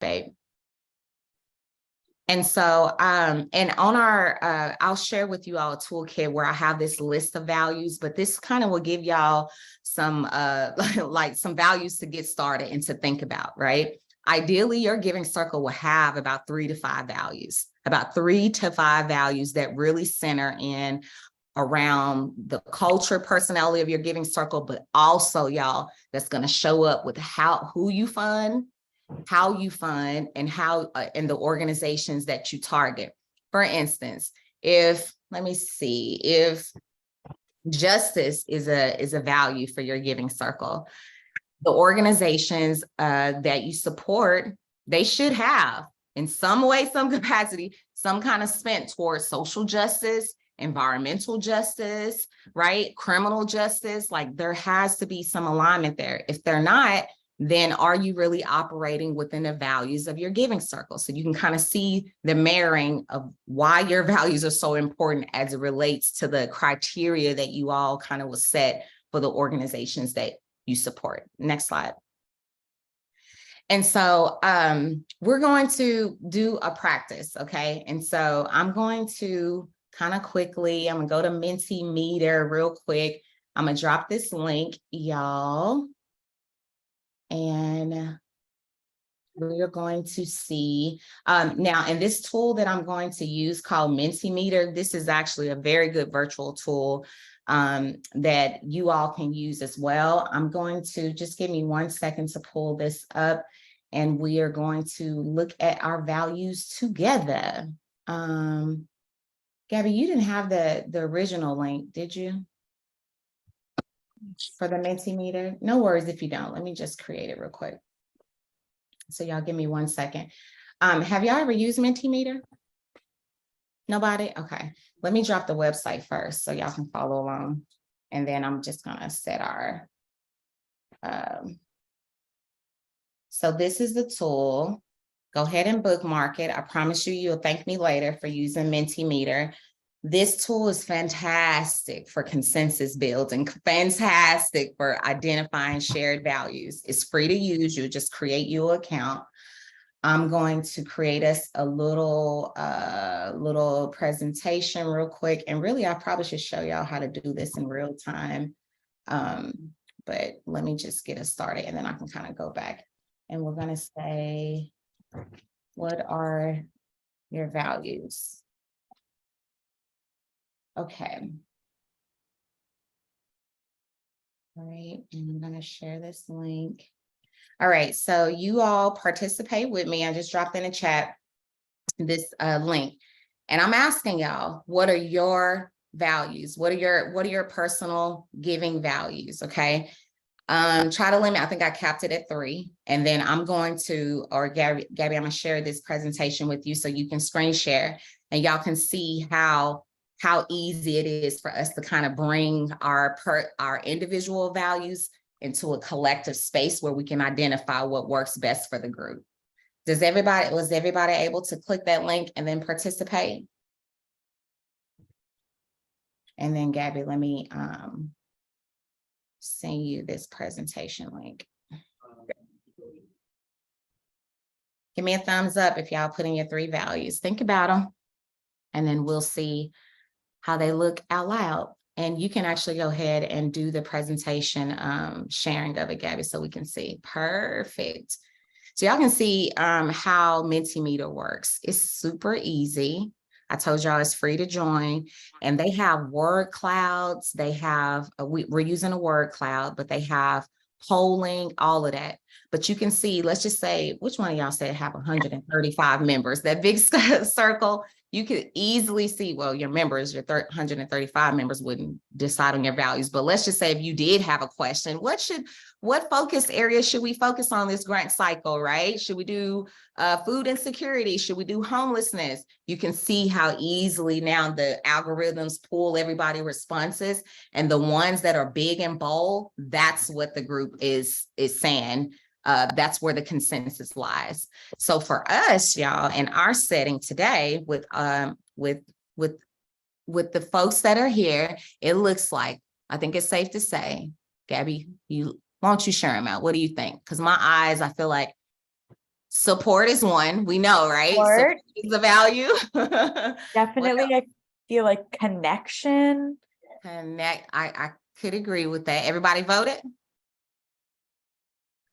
babe. And so, and on our, I'll share with you all a toolkit where I have this list of values, but this kind of will give y'all some, like some values to get started and to think about, right? Ideally, your giving circle will have about 3 to 5 values, about 3 to 5 values that really center in around the culture, personality of your giving circle, but also, y'all, that's going to show up with who you fund, how you fund, and how in the organizations that you target. For instance, if justice is a value for your giving circle, the organizations that you support, they should have in some way, some capacity, some kind of spent towards social justice, environmental justice, right? Criminal justice. Like there has to be some alignment there. If they're not, then are you really operating within the values of your giving circle? So you can kind of see the marrying of why your values are so important as it relates to the criteria that you all kind of will set for the organizations that you support. Next slide. And so we're going to do a practice, okay? And so I'm going to kind of quickly, I'm gonna go to Mentimeter real quick. I'm gonna drop this link, y'all. And we're going to see now in this tool that I'm going to use called Mentimeter, this is actually a very good virtual tool that you all can use as well. I'm going to just give me 1 second to pull this up, and we are going to look at our values together. Gabby, you didn't have the original link, did you? For the Mentimeter? No worries if you don't. Let me just create it real quick. So y'all give me 1 second. Have y'all ever used Mentimeter? Nobody? Okay. Let me drop the website first so y'all can follow along. And then I'm just gonna set our, so this is the tool. Go ahead and bookmark it. I promise you, you'll thank me later for using Mentimeter. This tool is fantastic for consensus building, fantastic for identifying shared values. It's free to use. You just create your account. I'm going to create us a little presentation real quick. And really, I probably should show y'all how to do this in real time. But let me just get us started, and then I can kind of go back. And we're going to say, what are your values? Okay. All right, and I'm going to share this link. All right, so you all participate with me. I just dropped in a chat this link, and I'm asking y'all, what are your values? What are your personal giving values? Okay. Try to limit, I think I capped it at 3. And then I'm going to, or Gabby, I'm gonna share this presentation with you so you can screen share and y'all can see how easy it is for us to kind of bring our individual values into a collective space where we can identify what works best for the group. Was everybody able to click that link and then participate? And then Gabby, let me send you this presentation link. Give me a thumbs up if y'all put in your 3 values. Think about them, and then we'll see how they look out loud. And you can actually go ahead and do the presentation sharing of it, Gabby, so we can see. Perfect. So y'all can see how Mentimeter works. It's super easy. I told y'all it's free to join, and they have word clouds. They have, we're using a word cloud, but they have polling, all of that. But you can see, let's just say, which one of y'all said have 135 members? That big circle, you could easily see, well, your members, your 135 members wouldn't decide on your values. But let's just say if you did have a question, what focus areas should we focus on this grant cycle, right? Should we do food insecurity? Should we do homelessness? You can see how easily now the algorithms pull everybody's responses, and the ones that are big and bold, that's what the group is saying. That's where the consensus lies. So for us, y'all, in our setting today with the folks that are here, it looks like, I think it's safe to say, Gabby, why don't you share them out? What do you think? Because my eyes, I feel like Support is one, we know, right? Support. Is the value. Definitely, I feel like connection. Connect. I could agree with that. Everybody voted?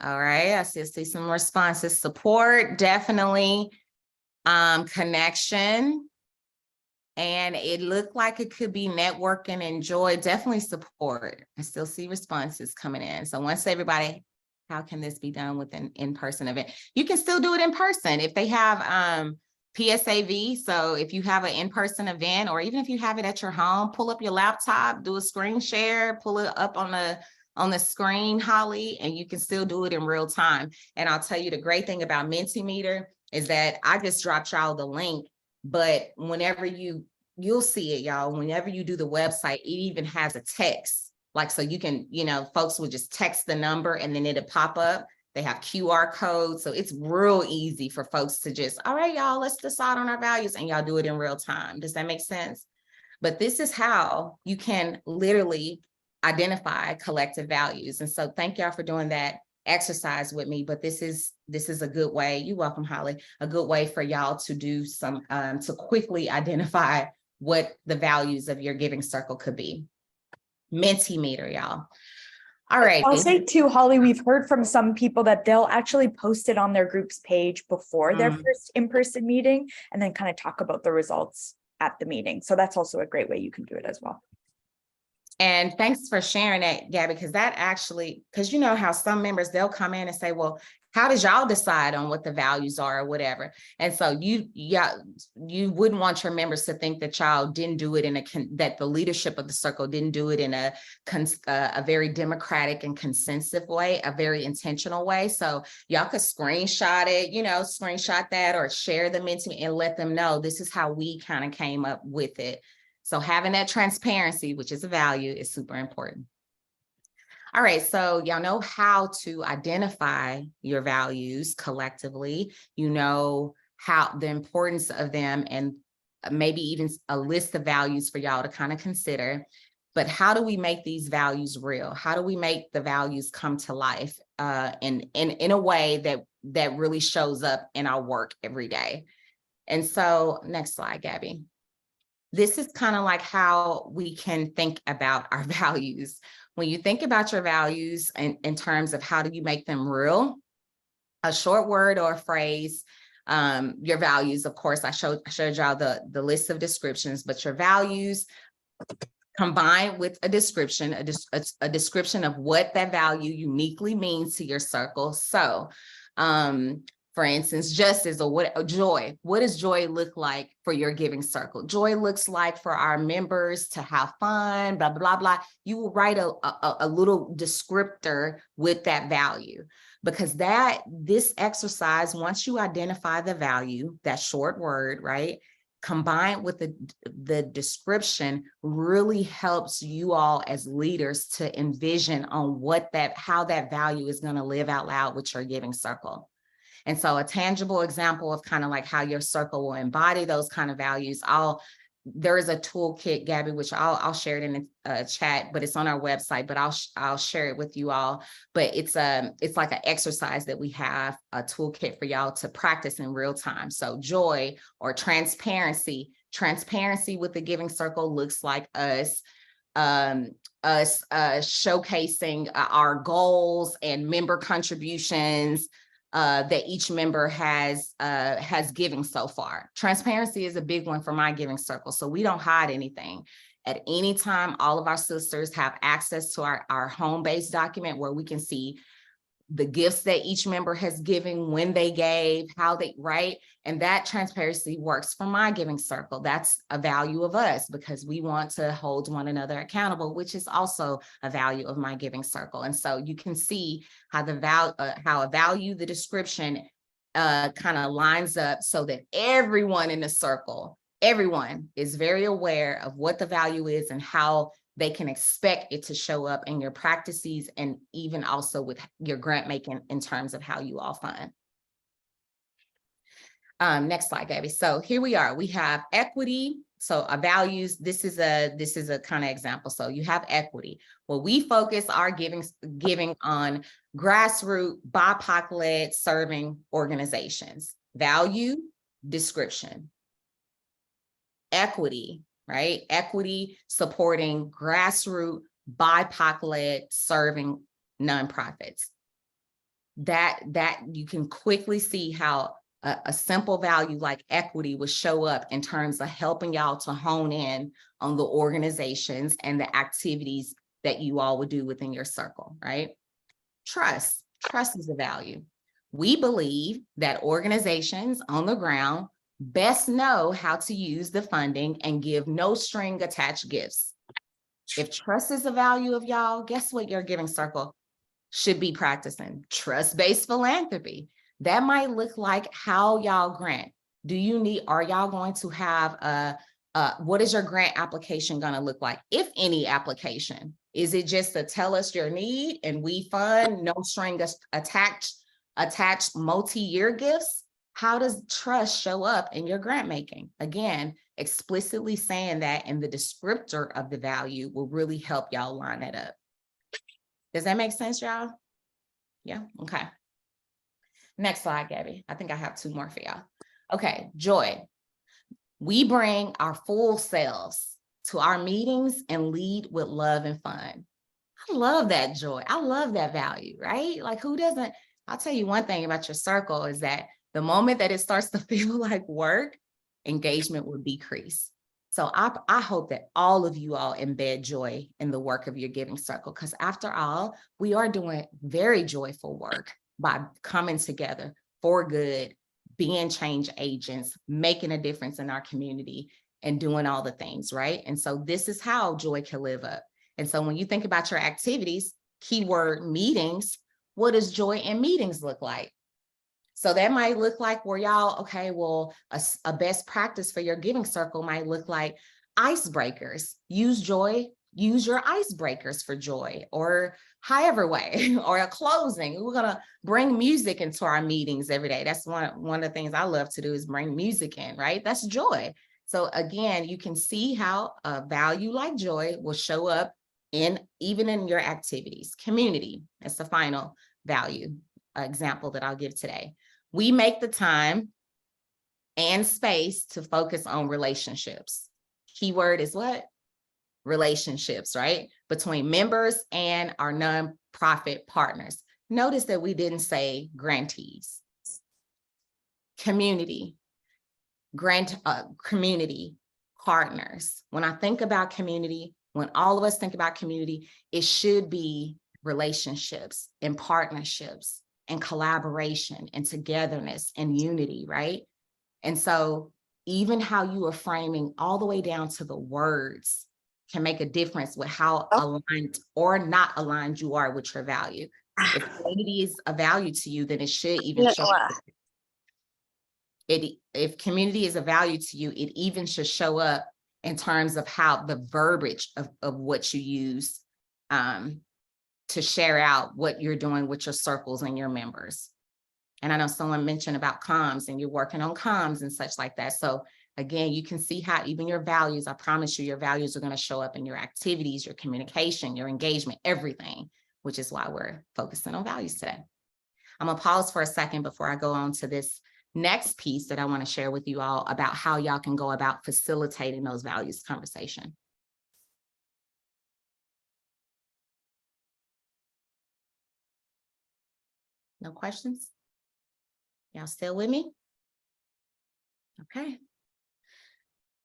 All right, I see some responses. Support, definitely. Connection. And it looked like it could be networking and joy, definitely support. I still see responses coming in. So once everybody, how can this be done with an in-person event? You can still do it in person if they have PSAV. So if you have an in-person event, or even if you have it at your home, pull up your laptop, do a screen share, pull it up on the screen, Holly, and you can still do it in real time. And I'll tell you the great thing about Mentimeter is that I just dropped y'all the link, but whenever you'll see it, y'all, whenever you do the website, it even has a text, like, so you can, folks will just text the number and then it'll pop up. They have QR codes. So it's real easy for folks to just, all right, y'all, let's decide on our values, and y'all do it in real time. Does that make sense? But this is how you can literally identify collective values. And so thank y'all for doing that exercise with me, but this is a good way. You're welcome, Holly. A good way for y'all to do some to quickly identify what the values of your giving circle could be. Mentimeter, y'all. All right. I'll say too, Holly, we've heard from some people that they'll actually post it on their group's page before their first in-person meeting, and then kind of talk about the results at the meeting. So that's also a great way you can do it as well. And thanks for sharing that, Gabby, because that actually, because you know how some members, they'll come in and say, well, how did y'all decide on what the values are or whatever? And so you wouldn't want your members to think that y'all didn't do it that the leadership of the circle didn't do it in a very democratic and consensus way, a very intentional way. So y'all could screenshot it, screenshot that, or share the Menti and let them know this is how we kind of came up with it. So having that transparency, which is a value, is super important. All right, so y'all know how to identify your values collectively. You know how the importance of them, and maybe even a list of values for y'all to kind of consider. But how do we make these values real? How do we make the values come to life in a way that really shows up in our work every day? And so next slide, Gabby. This is kind of like how we can think about our values. When you think about your values in terms of how do you make them real, a short word or a phrase, your values, of course, I showed y'all the list of descriptions, but your values combined with a description, a description of what that value uniquely means to your circle. So, for instance, justice or joy. What does joy look like for your giving circle? Joy looks like for our members to have fun, blah, blah, blah. You will write a little descriptor with that value, because this exercise, once you identify the value, that short word, right, combined with the description, really helps you all as leaders to envision on how that value is going to live out loud with your giving circle. And so a tangible example of kind of like how your circle will embody those kind of values. There is a toolkit, Gabby, which I'll share it in the chat, but it's on our website, but I'll share it with you all. But it's like an exercise that we have, a toolkit for y'all to practice in real time. So joy or transparency with the giving circle looks like us showcasing our goals and member contributions that each member has given so far. Transparency is a big one for my giving circle. So we don't hide anything. At any time, all of our sisters have access to our home-based document where we can see the gifts that each member has given, when they gave, how they, right? And that transparency works for my giving circle. That's a value of us because we want to hold one another accountable, which is also a value of my giving circle. And so you can see how a value, the description kind of lines up so that everyone in the circle, everyone is very aware of what the value is and how they can expect it to show up in your practices, and even also with your grant making in terms of how you all fund. Next slide, Gabby. So here we are. We have equity, So a values, this is a kind of example. So you have equity. Well, we focus our giving on grassroots BIPOC-led serving organizations. Value, description. Equity, right? Equity supporting grassroots BIPOC-led serving nonprofits. That you can quickly see how a simple value like equity would show up in terms of helping y'all to hone in on the organizations and the activities that you all would do within your circle, right? Trust is a value. We believe that organizations on the ground best know how to use the funding and give no string attached gifts. If trust is a value of y'all, guess what your giving circle should be practicing? Trust-based philanthropy. That might look like how y'all grant. Are y'all going to have what is your grant application going to look like? If any application, is it just to tell us your need and we fund, no string attached multi-year gifts? How does trust show up in your grant making? Again, explicitly saying that in the descriptor of the value will really help y'all line that up. Does that make sense, y'all? Yeah, okay. Next slide, Gabby. I think I have 2 more for y'all. Okay, joy. We bring our full selves to our meetings and lead with love and fun. I love that joy. I love that value, right? Like who doesn't? I'll tell you one thing about your circle is that the moment that it starts to feel like work, engagement will decrease. So I hope that all of you all embed joy in the work of your giving circle, because after all, we are doing very joyful work by coming together for good, being change agents, making a difference in our community and doing all the things, right? And so this is how joy can live up. And so when you think about your activities, keyword meetings, what does joy in meetings look like? So that might look like where y'all, okay, well, a best practice for your giving circle might look like icebreakers. Use joy, use your icebreakers for joy, or however way, or a closing. We're gonna bring music into our meetings every day. That's one of the things I love to do is bring music in, right? That's joy. So again, you can see how a value like joy will show up even in your activities. Community, that's the final value example that I'll give today. We make the time and space to focus on relationships. Keyword is what? Relationships, right? Between members and our nonprofit partners. Notice that we didn't say grantees. Community, community partners. When I think about community, when all of us think about community, it should be relationships and partnerships and collaboration and togetherness and unity, right? And so even how you are framing all the way down to the words can make a difference with how aligned or not aligned you are with your value. If community is a value to you, then it should even show up. If community is a value to you, it even should show up in terms of how the verbiage of what you use to share out what you're doing with your circles and your members. And I know someone mentioned about comms and you're working on comms and such like that. So again, you can see how even your values, I promise you, your values are going to show up in your activities, your communication, your engagement, everything, which is why we're focusing on values today. I'm gonna pause for a second before I go on to this next piece that I want to share with you all about how y'all can go about facilitating those values conversation. No questions? Y'all still with me? Okay.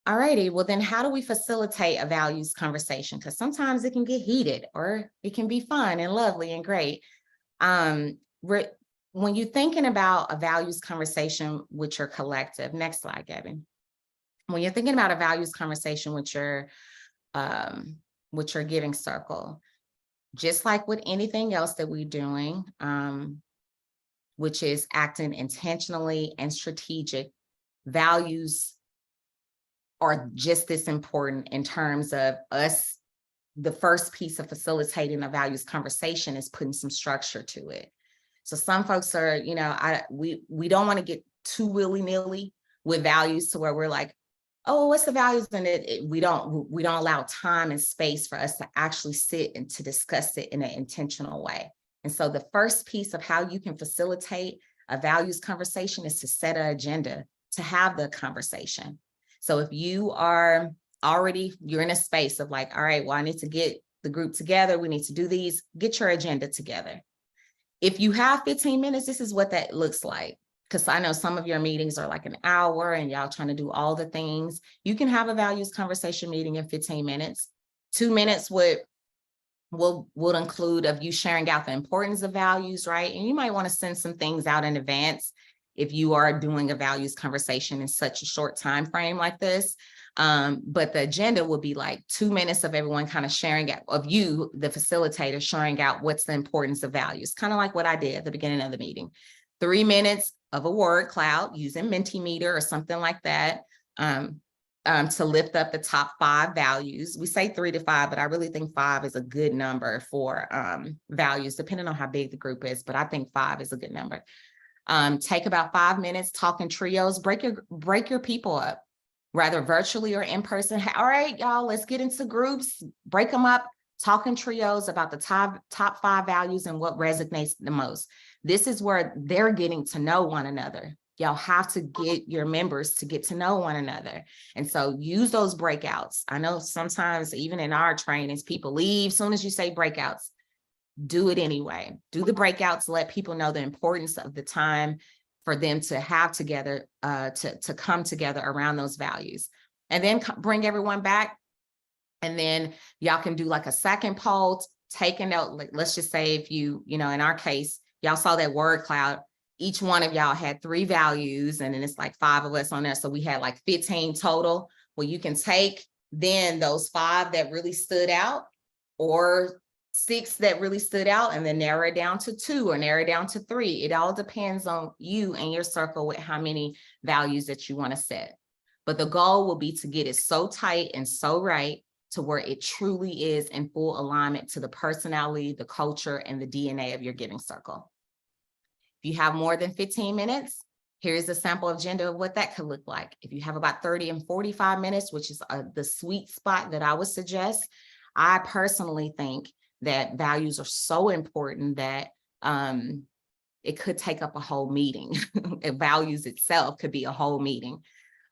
All righty, well then how do we facilitate a values conversation? Because sometimes it can get heated or it can be fun and lovely and great. When you're thinking about a values conversation with your collective, next slide, Gavin. When you're thinking about a values conversation with your giving circle, just like with anything else that we're doing, which is acting intentionally and strategic, values are just as important in terms of us. The first piece of facilitating a values conversation is putting some structure to it. So some folks are, we don't want to get too willy-nilly with values to where we're like, oh, what's the values? And we don't allow time and space for us to actually sit and to discuss it in an intentional way. And so the first piece of how you can facilitate a values conversation is to set an agenda to have the conversation. So if you are you're in a space of like, all right, well, I need to get the group together. We need to do these, get your agenda together. If you have 15 minutes, this is what that looks like. Because I know some of your meetings are like an hour and y'all trying to do all the things. You can have a values conversation meeting in 15 minutes. 2 minutes would include of you sharing out the importance of values, right? And you might want to send some things out in advance if you are doing a values conversation in such a short time frame like this. But the agenda will be like 2 minutes of everyone kind of sharing out, of you, the facilitator, sharing out what's the importance of values, kind of like what I did at the beginning of the meeting. 3 minutes of a word cloud using Mentimeter or something like that, to lift up the top 5 values. We say 3 to 5, but I really think 5 is a good number for values, depending on how big the group is, but I think 5 is a good number. Take about 5 minutes, talking trios, break your people up, rather virtually or in person. All right, y'all, let's get into groups, break them up, talking trios about the top 5 values and what resonates the most. This is where they're getting to know one another. Y'all have to get your members to get to know one another. And so use those breakouts. I know sometimes even in our trainings, people leave as soon as you say breakouts. Do it anyway. Do the breakouts, let people know the importance of the time for them to have together, to come together around those values. And then bring everyone back. And then y'all can do like a second poll, take a note. Like, let's just say if you in our case, y'all saw that word cloud, each one of y'all had 3 values, and then it's like 5 of us on there. So we had like 15 total. Well, you can take then those 5 that really stood out, or 6 that really stood out, and then narrow it down to 2 or narrow it down to 3. It all depends on you and your circle with how many values that you want to set. But the goal will be to get it so tight and so right to where it truly is in full alignment to the personality, the culture, and the DNA of your giving circle. If you have more than 15 minutes, here's a sample agenda of what that could look like. If you have about 30 and 45 minutes, which is the sweet spot that I would suggest, I personally think that values are so important that it could take up a whole meeting. Values itself could be a whole meeting.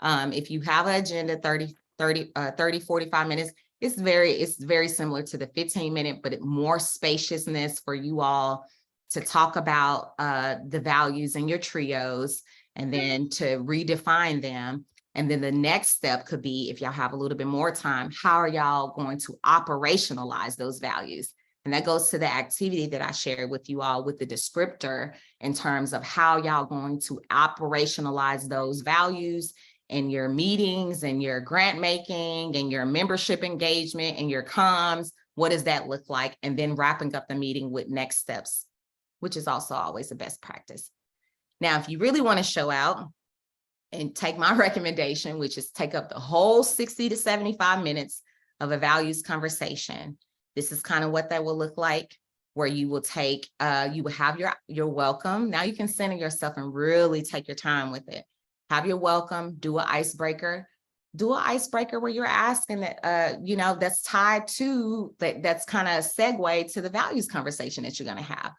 If you have an agenda, 30, 45 minutes, it's very similar to the 15-minute, but more spaciousness for you all to talk about the values in your trios, and then to redefine them. And then the next step could be, if y'all have a little bit more time, how are y'all going to operationalize those values? And that goes to the activity that I shared with you all with the descriptor in terms of how y'all going to operationalize those values in your meetings and your grant making and your membership engagement and your comms. What does that look like? And then wrapping up the meeting with next steps, which is also always the best practice. Now, if you really want to show out and take my recommendation, which is take up the whole 60 to 75 minutes of a values conversation, this is kind of what that will look like, where you will take, you will have your welcome. Now you can center yourself and really take your time with it. Have your welcome, do an icebreaker. Do an icebreaker where you're asking that, that's tied to, that's kind of a segue to the values conversation that you're going to have.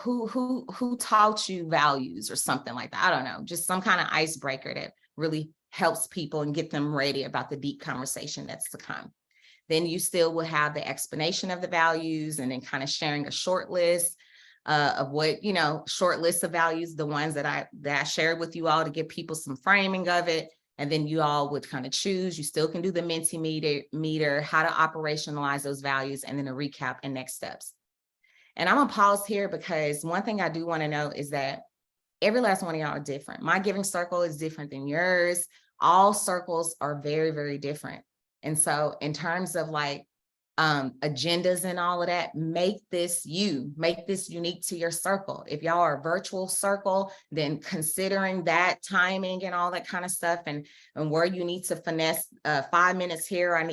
Who taught you values or something like that? I don't know, just some kind of icebreaker that really helps people and get them ready about the deep conversation that's to come. Then you still will have the explanation of the values, and then kind of sharing a short list of what, short list of values, the ones that I shared with you all to give people some framing of it. And then you all would kind of choose. You still can do the Mentimeter, how to operationalize those values, and then a recap and next steps. And I'm gonna pause here because one thing I do want to know is that every last one of y'all are different. My giving circle is different than yours. All circles are very, very different. And so in terms of like agendas and all of that, make this unique to your circle. If y'all are a virtual circle, then considering that timing and all that kind of stuff, and where you need to finesse 5 minutes here, I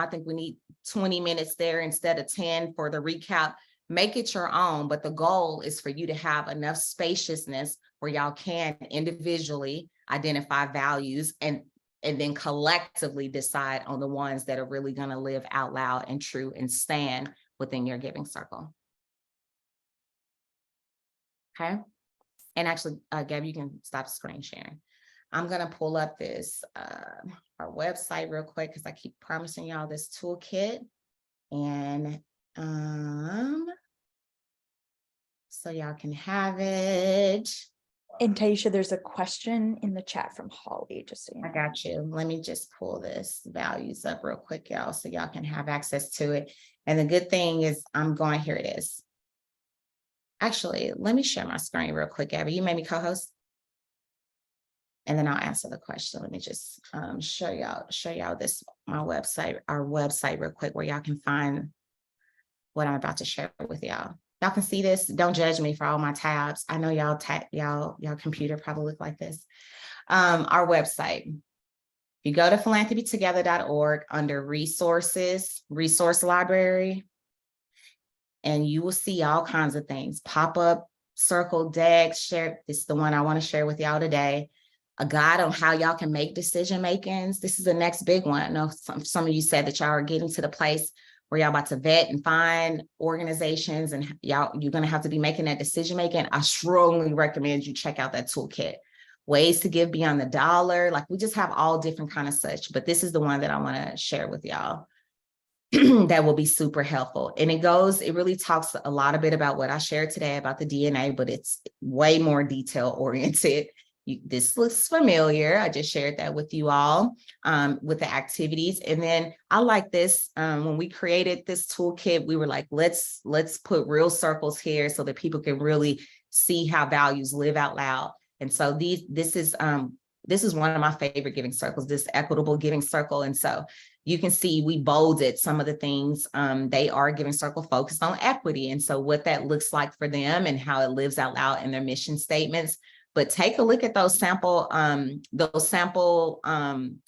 think we need 20 minutes there instead of 10 for the recap. Make it your own, but the goal is for you to have enough spaciousness where y'all can individually identify values, and then collectively decide on the ones that are really going to live out loud and true and stand within your giving circle. Okay. And actually, Gabby, you can stop screen sharing. I'm going to pull up this, our website real quick, because I keep promising y'all this toolkit. And so y'all can have it. And Taisha, there's a question in the chat from Holly, just so you know. I got you. Let me just pull this values up real quick, y'all, so y'all can have access to it. And the good thing is here it is. Actually, let me share my screen real quick, Gabby. You made me co-host. And then I'll answer the question. Let me just show y'all this, our website real quick, where y'all can find what I'm about to share with y'all. Y'all can see this. Don't judge me for all my tabs. I know y'all computer probably look like this. Our website. You go to philanthropytogether.org under resources, resource library, and you will see all kinds of things pop up, circle, decks, share. This is the one I want to share with y'all today. A guide on how y'all can make decision makings. This is the next big one. I know some of you said that y'all are getting to the place where y'all about to vet and find organizations, and you're going to have to be making that decision making. I strongly recommend you check out that toolkit. Ways to give beyond the dollar. Like, we just have all different kind of such, but this is the one that I want to share with y'all that will be super helpful. And it really talks a lot about what I shared today about the DNA, but it's way more detail oriented. This looks familiar. I just shared that with you all with the activities. And then I like this. When we created this toolkit, we were like, let's put real circles here so that people can really see how values live out loud. And so this is one of my favorite giving circles, this equitable giving circle. And so you can see we bolded some of the things. They are giving circle focused on equity. And so what that looks like for them and how it lives out loud in their mission statements. But take a look at those sample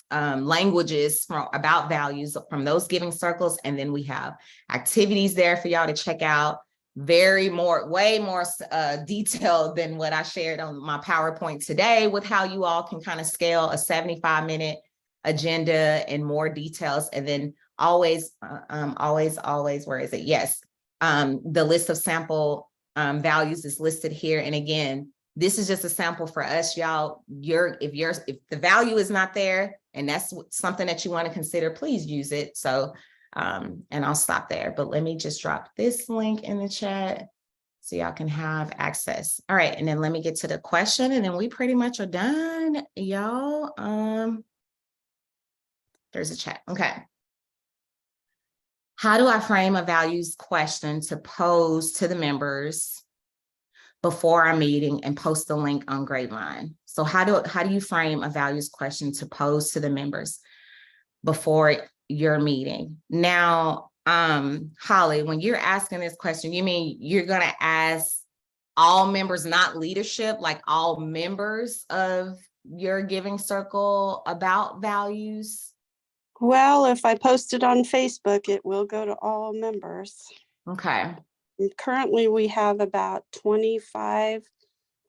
languages about values from those giving circles. And then we have activities there for y'all to check out. Way more detailed than what I shared on my PowerPoint today, with how you all can kind of scale a 75-minute agenda and more details. And then always, where is it? Yes. The list of sample values is listed here. And again, this is just a sample for us, y'all. If the value is not there and that's something that you want to consider, please use it. So, and I'll stop there, but let me just drop this link in the chat so y'all can have access. All right. And then let me get to the question, and then we pretty much are done, y'all. There's a chat. Okay. How do I frame a values question to pose to the members before our meeting and post the link on Grapevine? So how do you frame a values question to pose to the members before your meeting? Now, Holly, when you're asking this question, you mean you're going to ask all members, not leadership, like all members of your giving circle about values? Well, if I post it on Facebook, it will go to all members. Okay. Currently, we have about 25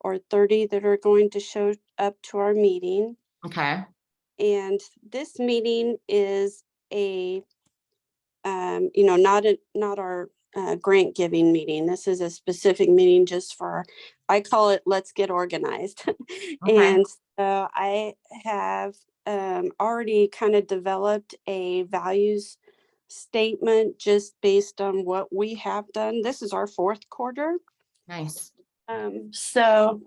or 30 that are going to show up to our meeting. Okay. And this meeting is not our grant giving meeting. This is a specific meeting just for, I call it, let's get organized. Okay. And so I have already kind of developed a values statement just based on what we have done. This is our fourth quarter. Nice. So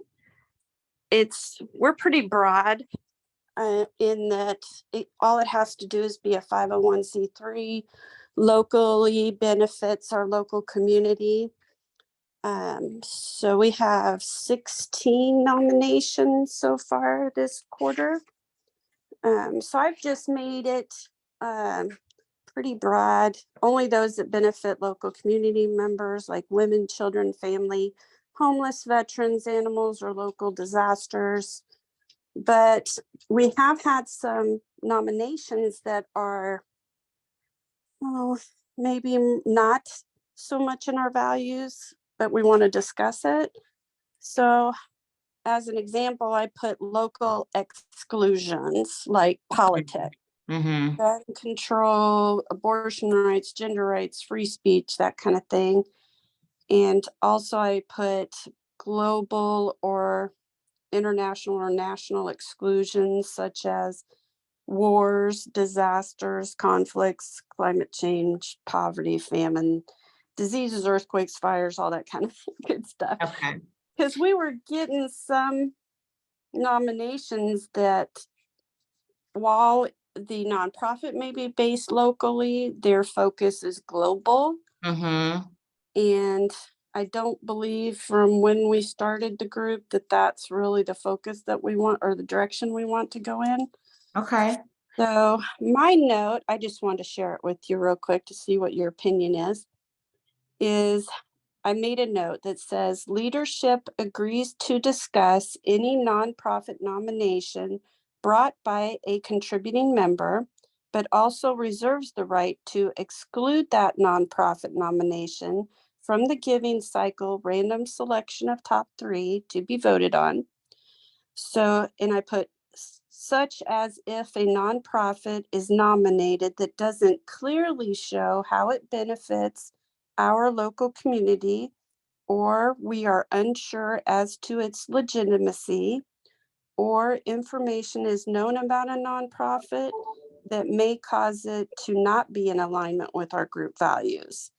we're pretty broad in that all it has to do is be a 501c3, locally benefits our local community. So we have 16 nominations so far this quarter. So I've just made it pretty broad, only those that benefit local community members like women, children, family, homeless, veterans, animals, or local disasters. But we have had some nominations that are, maybe not so much in our values, but we want to discuss it. So as an example, I put local exclusions like politics, Mm-hmm. gun control, abortion rights, gender rights, free speech, that kind of thing. And also I put global or international or national exclusions such as wars, disasters, conflicts, climate change, poverty, famine, diseases, earthquakes, fires, all that kind of good stuff. Okay. Because we were getting some nominations that, while the nonprofit may be based locally, their focus is global. Mm-hmm. And I don't believe from when we started the group that that's really the focus that we want or the direction we want to go in. Okay. So my note, I just wanted to share it with you real quick to see what your opinion is I made a note that says leadership agrees to discuss any nonprofit nomination brought by a contributing member, but also reserves the right to exclude that nonprofit nomination from the giving cycle random selection of top 3 to be voted on. So, and I put such as if a nonprofit is nominated that doesn't clearly show how it benefits our local community, or we are unsure as to its legitimacy, or information is known about a nonprofit that may cause it to not be in alignment with our group values.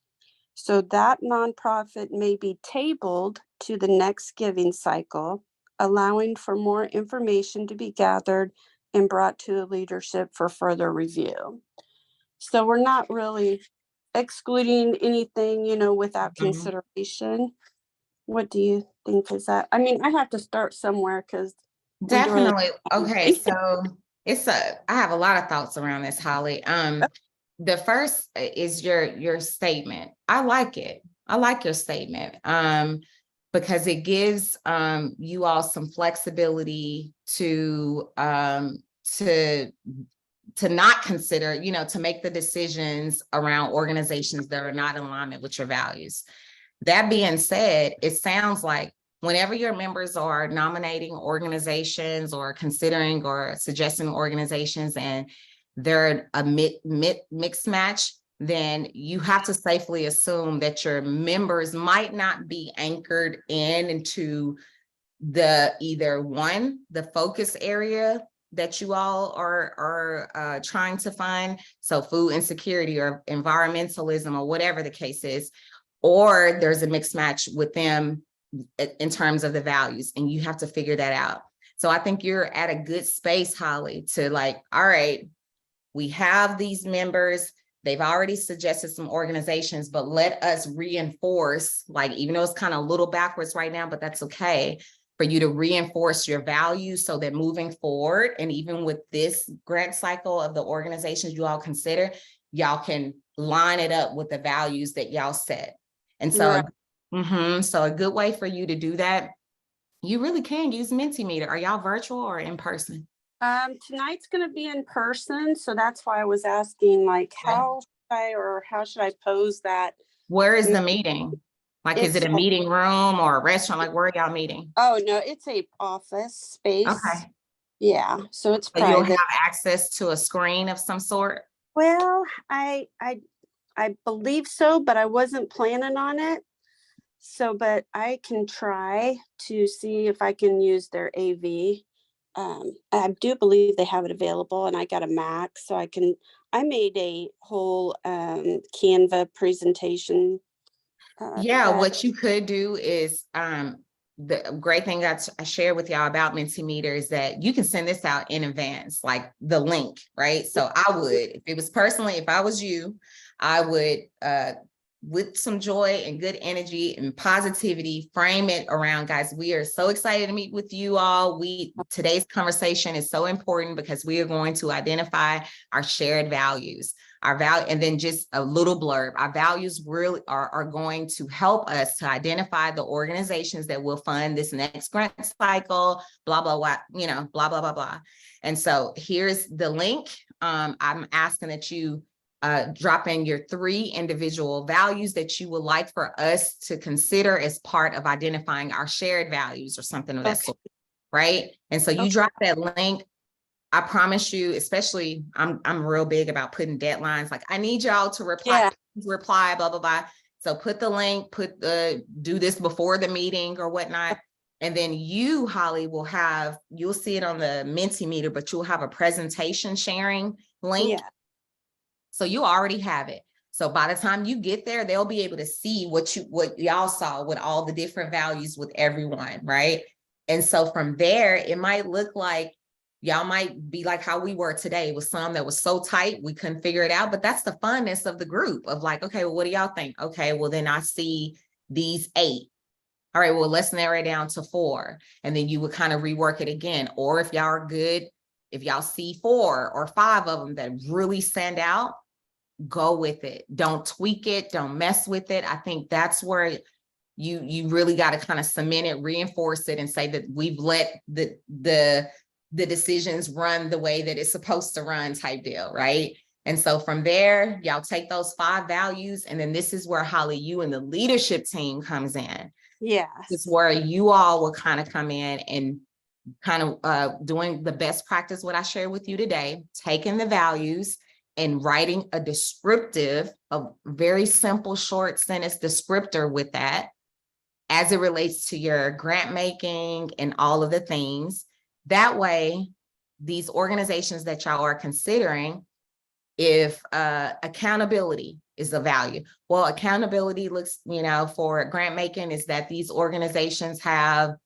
So that nonprofit may be tabled to the next giving cycle, allowing for more information to be gathered and brought to the leadership for further review. So we're not really excluding anything, without Mhm. consideration. What do you think is that? I mean, I have to start somewhere because Definitely. Okay, so I have a lot of thoughts around this, Holly. The first is your statement. I like it. I like your statement. Because it gives you all some flexibility to not consider, to make the decisions around organizations that are not in alignment with your values. That being said, it sounds like whenever your members are nominating organizations or considering or suggesting organizations and they're a mixed match, then you have to safely assume that your members might not be anchored into the focus area that you all are trying to find. So food insecurity or environmentalism or whatever the case is, or there's a mixed match with them in terms of the values, and you have to figure that out. So I think you're at a good space, Holly, to all right, we have these members, they've already suggested some organizations, but let us reinforce, even though it's kind of a little backwards right now, but that's okay, for you to reinforce your values so that moving forward, and even with this grant cycle of the organizations you all consider, y'all can line it up with the values that y'all set. And so, Right. So a good way for you to do that, you really can use Mentimeter. Are y'all virtual or in person? Tonight's going to be in person, so that's why I was asking, how should I pose that? Where is the meeting? Is it a meeting room or a restaurant? Where are y'all meeting? Oh, no, it's a office space. Okay. Yeah, so it's So you'll private. have access to a screen of some sort? Well, I believe so, but I wasn't planning on it. So, but I can try to see if I can use their AV. I do believe they have it available, and I got a Mac, so I made a whole Canva presentation. What you could do is the great thing that I share with y'all about Mentimeter is that you can send this out in advance, like the link, right? So I would, if I was you, I would with some joy and good energy and positivity, frame it around, guys, we are so excited to meet with you all. Today's conversation is so important because we are going to identify our shared values, and then just a little blurb. Our values really are going to help us to identify the organizations that will fund this next grant cycle, blah, blah, blah, blah, blah, blah, blah. And so here's the link. I'm asking that you drop in your 3 individual values that you would like for us to consider as part of identifying our shared values or something of that sort. right? And so you Okay. drop that link. I promise you, especially I'm real big about putting deadlines. Like I need y'all to Yeah. reply, blah, blah, blah. So put the link, do this before the meeting or whatnot. And then you, Holly, you'll see it on the Mentimeter, but you'll have a presentation sharing link. Yeah. So you already have it. So by the time you get there, they'll be able to see what y'all saw with all the different values with everyone, right? And so from there, it might look like y'all might be like how we were today with some that was so tight, we couldn't figure it out. But that's the funness of the group of like, okay, well, what do y'all think? Okay, well, then I see these 8. All right, well, let's narrow it down to 4. And then you would kind of rework it again. Or if y'all are good, if y'all see 4 or 5 of them that really stand out, go with it. Don't tweak it. Don't mess with it. I think that's where you really got to kind of cement it, reinforce it, and say that we've let the decisions run the way that it's supposed to run type deal, right? And so from there, y'all take those 5 values, and then this is where, Holly, you and the leadership team comes in. Yes. It's where you all will kind of come in and kind of doing the best practice, what I shared with you today, taking the values and writing a descriptive, a very simple, short sentence descriptor with that as it relates to your grant making and all of the things. That way, these organizations that y'all are considering, if accountability is a value, well, accountability looks, for grant making is that these organizations have,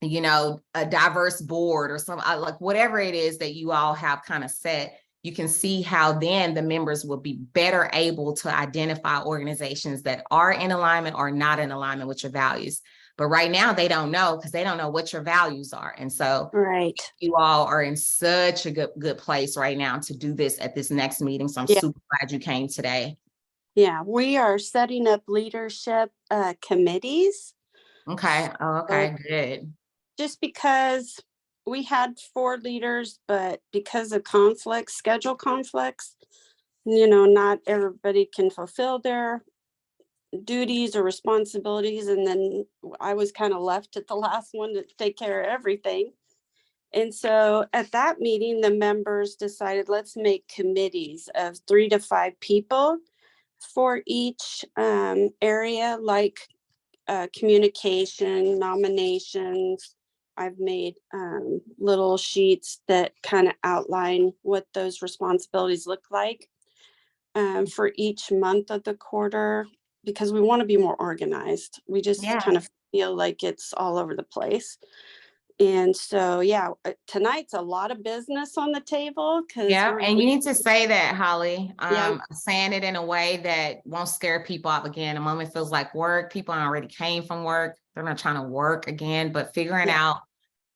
a diverse board or some, like whatever it is that you all have kind of set. You can see how then the members will be better able to identify organizations that are in alignment or not in alignment with your values. But right now they don't know because they don't know what your values are. And so Right. you all are in such a good place right now to do this at this next meeting. So I'm super glad you came today. Yeah, we are setting up leadership committees. Okay. Oh, okay, good. Just because we had 4 leaders, but because of schedule conflicts, not everybody can fulfill their duties or responsibilities. And then I was kind of left at the last one to take care of everything. And so at that meeting, the members decided, let's make committees of 3 to 5 people for each area, like communication, nominations. I've made little sheets that kind of outline what those responsibilities look like for each month of the quarter, because we want to be more organized. We just kind of feel like it's all over the place. And so, tonight's a lot of business on the table. And you need to say that, Holly, Yeah. saying it in a way that won't scare people off again. A moment feels like work. People already came from work. They're not trying to work again, but figuring out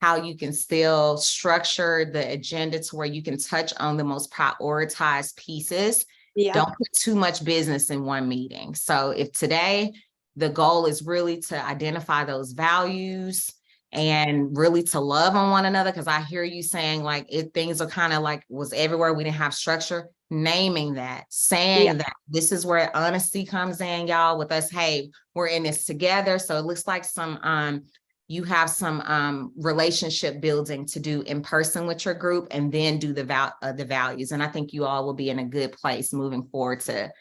how you can still structure the agenda to where you can touch on the most prioritized pieces. Don't put too much business in one meeting. So if today the goal is really to identify those values and really to love on one another, because I hear you saying like things are kind of like was everywhere, we didn't have structure, naming that, saying that this is where honesty comes in, y'all, with us. Hey, we're in this together. So it looks like you have some relationship building to do in person with your group, and then do the values. And I think you all will be in a good place moving forward to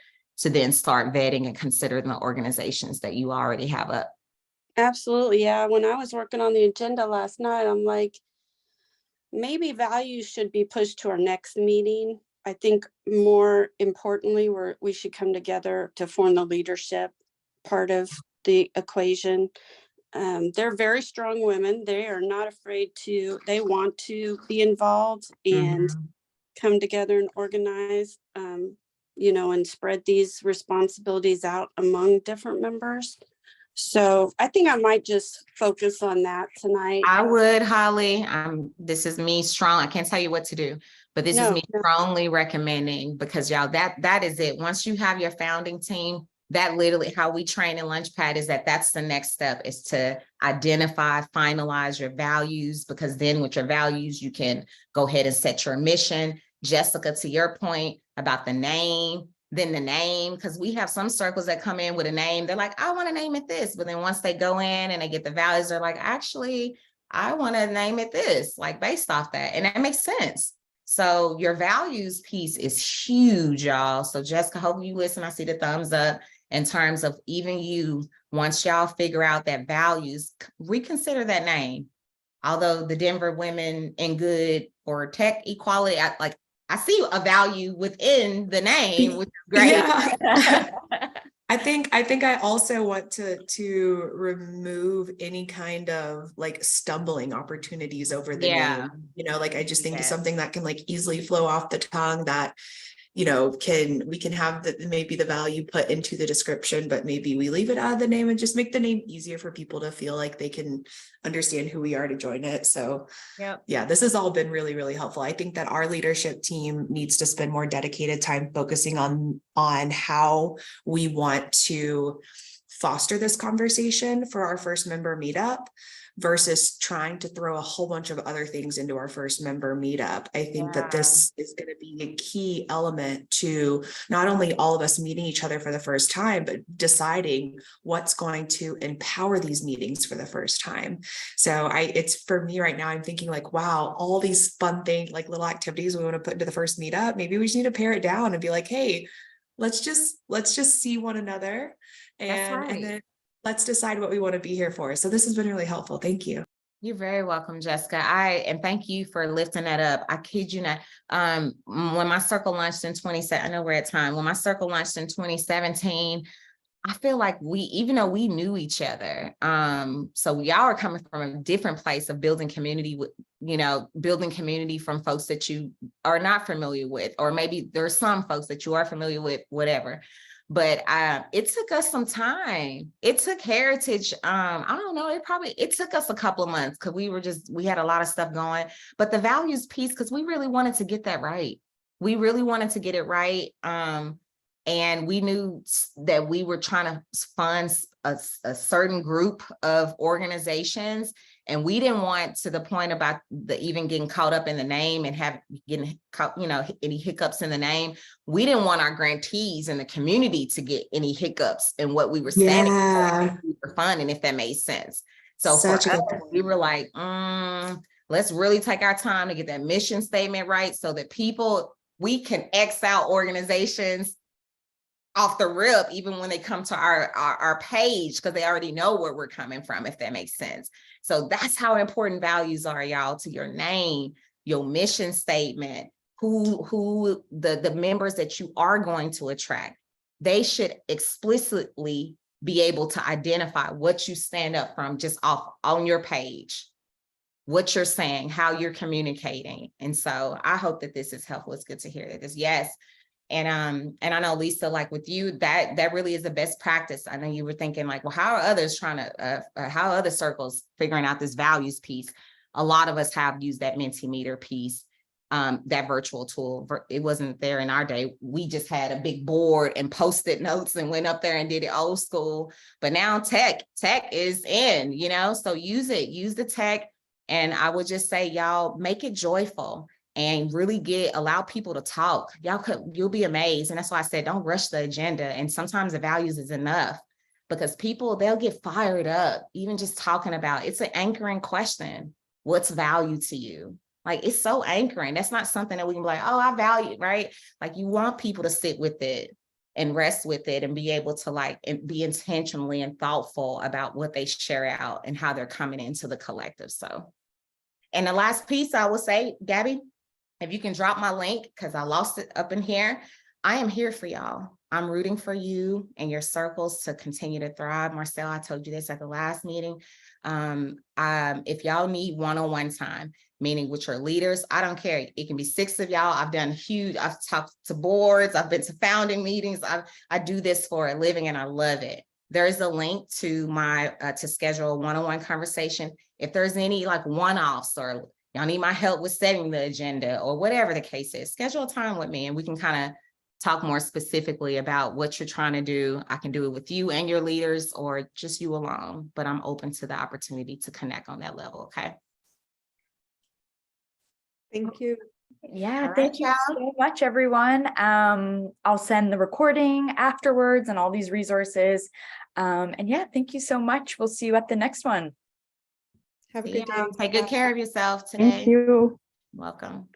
then start vetting and considering the organizations that you already have up. Absolutely. Yeah. When I was working on the agenda last night, I'm like, maybe values should be pushed to our next meeting. I think more importantly, we should come together to form the leadership part of the equation. They're very strong women. They are not afraid they want to be involved and come together and organize, and spread these responsibilities out among different members. So I think I might just focus on that tonight. I would, Holly. This is me strong. I can't tell you what to do, but this is me strongly recommending, because y'all, that is it. Once you have your founding team, that literally how we train in Launchpad is that's the next step, is to identify, finalize your values, because then with your values, you can go ahead and set your mission. Jessica, to your point about the name, because we have some circles that come in with a name. They're like, I want to name it this. But then once they go in and they get the values, they're like, actually, I want to name it this, like based off that. And that makes sense. So your values piece is huge, y'all. So Jessica, hope you listen. I see the thumbs up in terms of even you, once y'all figure out that values, reconsider that name. Although the Denver Women in Good or Tech Equality, I see a value within the name, which is great. Yeah. I think I also want to remove any kind of like stumbling opportunities over the Yeah. name. You know, like I just think Yes. something that can like easily flow off the tongue that, you know, we can have maybe the value put into the description, but maybe we leave it out of the name and just make the name easier for people to feel like they can understand who we are to join it. So Yep. yeah, this has all been really, really helpful. I think that our leadership team needs to spend more dedicated time focusing on how we want to foster this conversation for our first member meetup versus trying to throw a whole bunch of other things into our first member meetup. I think that this is going to be a key element to not only all of us meeting each other for the first time, but deciding what's going to empower these meetings for the first time. So it's for me right now, I'm thinking like, wow, all these fun things, like little activities we want to put into the first meetup, maybe we just need to pare it down and be like, hey, let's just see one another and then let's decide what we want to be here for. So this has been really helpful. Thank you. You're very welcome, Jessica. And thank you for lifting that up. I kid you not. When my circle launched in 2017, I know we're at time. When my circle launched in 2017, I feel like even though we knew each other, so y'all are coming from a different place of building community with, building community from folks that you are not familiar with, or maybe there's some folks that you are familiar with, whatever. But it took us some time. It took Heritage. I don't know. It took us a couple of months because we had a lot of stuff going, but the values piece, because we really wanted to get that right. We really wanted to get it right. And we knew that we were trying to fund a certain group of organizations. And we didn't want to the point about even getting caught up in the name and getting caught, any hiccups in the name. We didn't want our grantees in the community to get any hiccups in what we were standing for funding, if that made sense. So for us, we were like, let's really take our time to get that mission statement right so that we can X out organizations off the rip, even when they come to our page, because they already know where we're coming from, if that makes sense. So that's how important values are, y'all, to your name, your mission statement, who the members that you are going to attract. They should explicitly be able to identify what you stand up from just off on your page, what you're saying, how you're communicating. And so I hope that this is helpful. It's good to hear that. Yes. And I know, Lisa, like with you, that really is the best practice. I know you were thinking like, well, how are others how are other circles figuring out this values piece? A lot of us have used that Mentimeter piece, that virtual tool. It wasn't there in our day. We just had a big board and Post-it notes and went up there and did it old school. But now tech is in, so use it, use the tech. And I would just say, y'all, make it joyful. And really allow people to talk. You'll be amazed. And that's why I said, don't rush the agenda. And sometimes the values is enough because they'll get fired up, even just talking about, it's an anchoring question. What's value to you? Like, it's so anchoring. That's not something that we can be like, oh, I value it, right? Like you want people to sit with it and rest with it and be able to be intentionally and thoughtful about what they share out and how they're coming into the collective. So, and the last piece I will say, Gabby, if you can drop my link, because I lost it up in here. I am here for y'all. I'm rooting for you and your circles to continue to thrive. Marcel, I told you this at the last meeting. If y'all need one-on-one time, meaning with your leaders, I don't care. It can be 6 of y'all. I've talked to boards. I've been to founding meetings. I do this for a living and I love it. There is a link to to schedule a one-on-one conversation. If there's any one-offs or y'all need my help with setting the agenda or whatever the case is, schedule a time with me and we can kind of talk more specifically about what you're trying to do. I can do it with you and your leaders or just you alone, but I'm open to the opportunity to connect on that level. Okay. Thank you. Yeah, thank you so much, everyone. I'll send the recording afterwards and all these resources. And yeah, thank you so much. We'll see you at the next one. Have a See good day. ya. Take good Bye. care of yourself Thank today. you. Welcome.